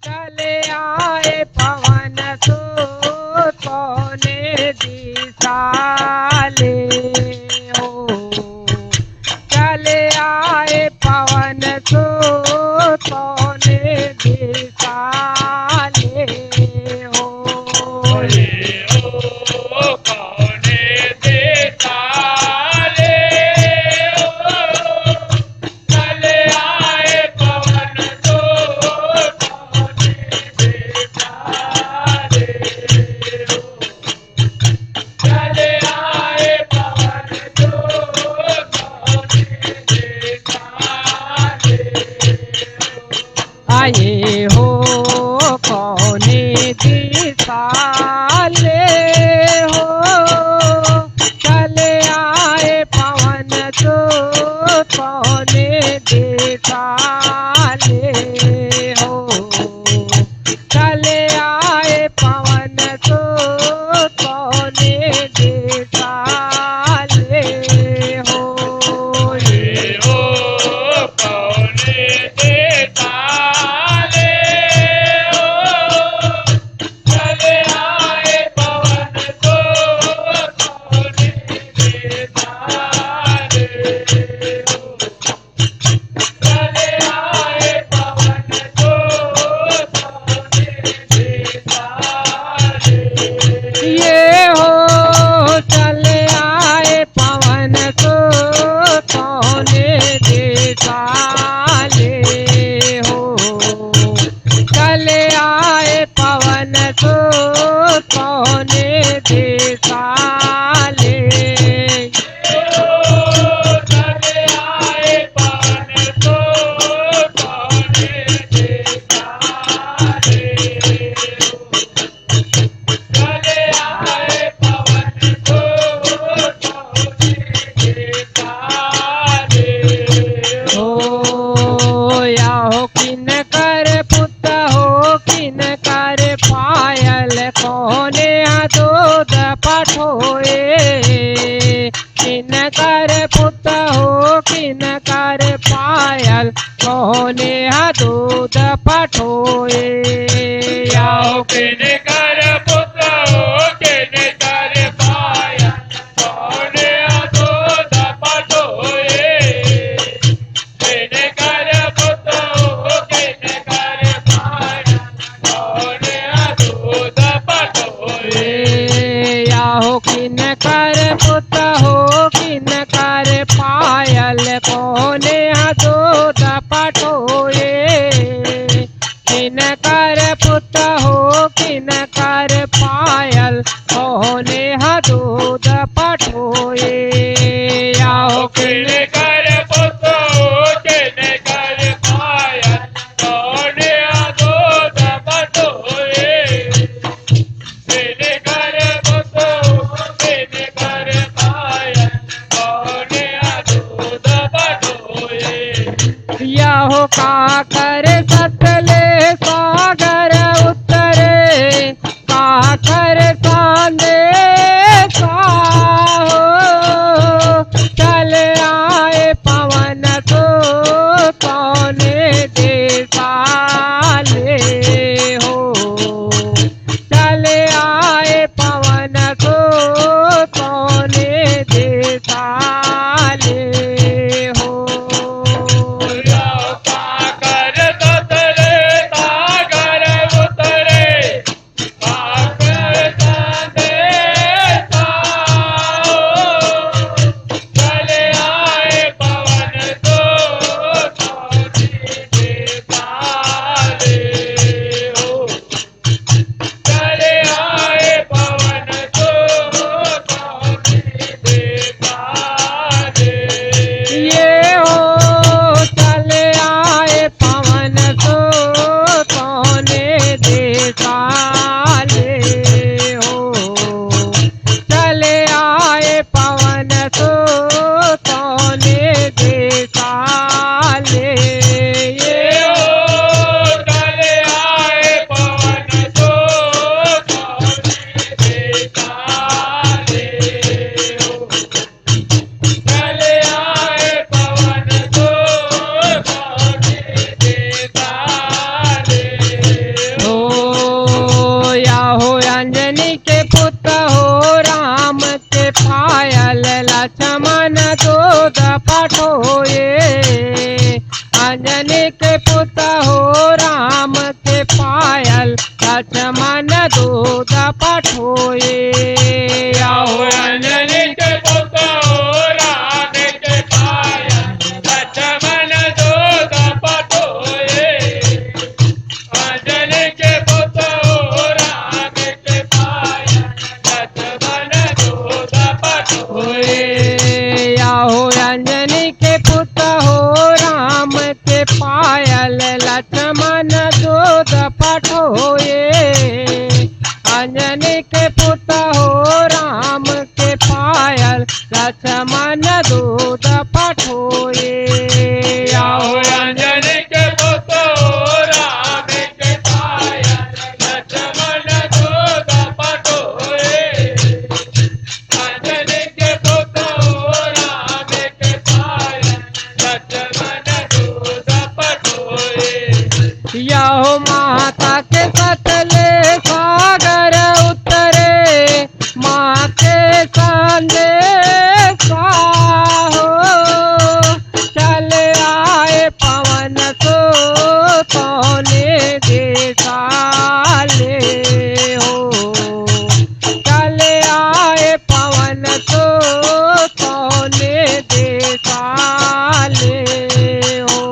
चले आए पवन सूत सोने दिसाले हो। चले आए पवन सूत सोने दिसाले हो। कौने देताले हो, चले आए पवन तो कौने देताले हो, चले आए पवन तो कौने देताले हो। आए हो कौने दिसाले हो। चले आए पवन सूत सोने दिसाले हो। चले आए पवन सूत सोने दिसाले हो। हो कौने देताले हो, चले आए पवन तो कौने देताले हो, चले आए पवन तो कौने देताले ये हो चले आए पवन सूत सोने दिसाले हो। चले आए पवन सूत सोने दिसाले। चले आए पवन तो कौने देताले हो, चले आए पवन तो कौने देताले हो या हो किन कर पुत हो किन कर पायल कोने दूध पठोए। किन कर पुत हो किन कर पायल कोने दूध पठोए। आओ किन कर पुत हो किन कर पाया कौने दूध पठोए। किन कर पुत हो किन कर पाया कौने दूध पठोए। याहो किन कर पुत हो किन कर पायल कोने दूध पठोए। किन कर पुत हो किन कर पायल कोने दूध पठोए। याहो किन कर पुत हो किन कर पाया कौने दूध पठोए। किन कर पुत हो किन कर पाया कौने दूध पठोए। याहो काकर सतले सागर उतरे। काकर सांदे साहो पठोए। अंजनी के पुत हो राम के पायल, लक्ष्मण दूध पठोए। आओ अंजनी के पुत हो राम के पायल, लक्ष्मण दूध पठोए। अंजनी के पुत हो राम के पायल, लक्ष्मण दूध पठोए। यहो माता के सतले सागर उतरे, माँ के संदेशा हो। चले आए पवन सोने देशाले हो। चले आए पवन सोने देशाले हो।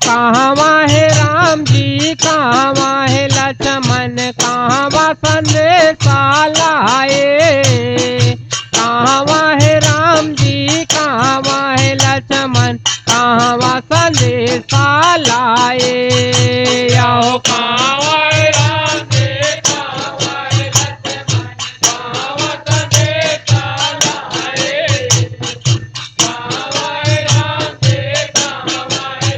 कहाँ है राम जी, कहाँ है लक्ष्मण, कहाँ संदेशा लाए। कहाँ है राम जी, कहाँ है लक्ष्मण, कहाँ संदेशा लाए। आओ कहाँ है राम जी, कहाँ है लक्ष्मण, कहाँ संदेशा लाए। कहाँ है राम जी, कहाँ है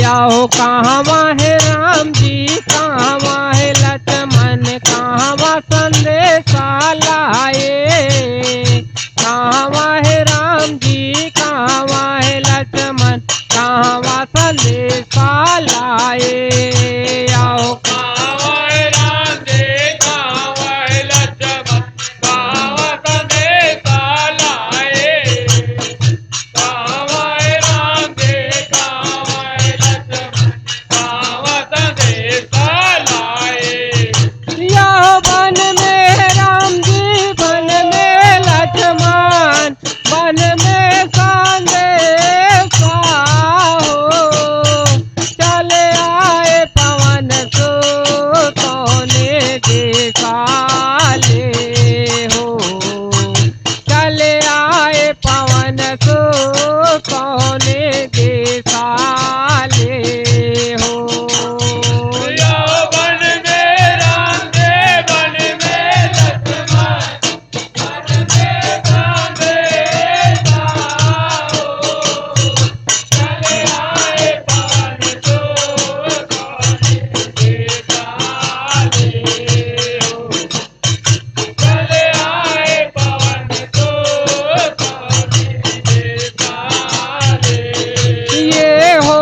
आओ कहाँ है राम जी, कहाँ है लक्ष्मण, कहाँ संदेशा लाए। कहाँ है राम जी, कहाँ है लक्ष्मण, कहाँ संदेशा लाए। आओ कहाँ है राम जी, कहाँ है लक्ष्मण, कहाँ संदेशा लाए। कहाँ है राम जी, कहाँ है लक्ष्मण, कहाँ संदेशा लाए। यह वन में राम जी, वन में लक्ष्मण, वन में संदेशा हो। चले आए पवन सोने देशाले हो। चले आए पवन सोने देशाले हो। वन में राम जी, वन में लक्ष्मण, वन में संदेशा हो। चले आए पवन सोने देशाले हो। चले आए पवन सोने देशाले। ये हो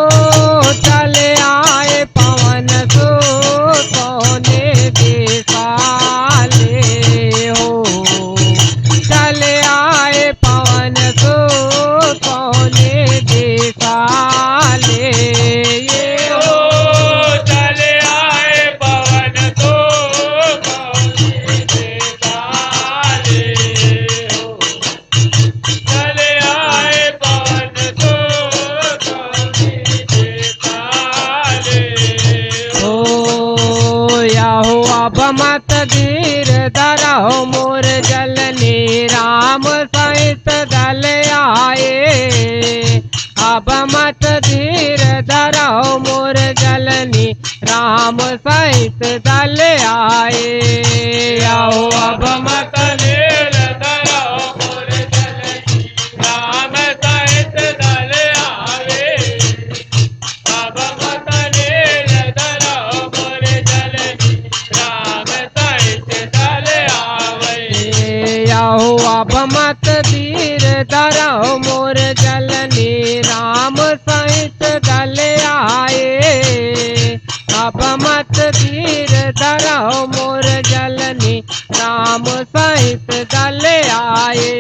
चले आए पवन सोने देशाले हो। चले आए पवन सोने देशाले। ये हो चले आए पवन सोने देशाले हो। चले आए पवन सोने देशाले हो। ओ याहो अब मत धीर धरहो मोर जलनी, राम सहित दल आए। अब मत धीर धरहो मोर जलनी, राम सहित दल आए। आओ अब अब मत धीर धरो मत धीर धरो मोर जलनी राम सहित दल आए। अब मत धीर धरो मोर जलनी राम सहित दल आए।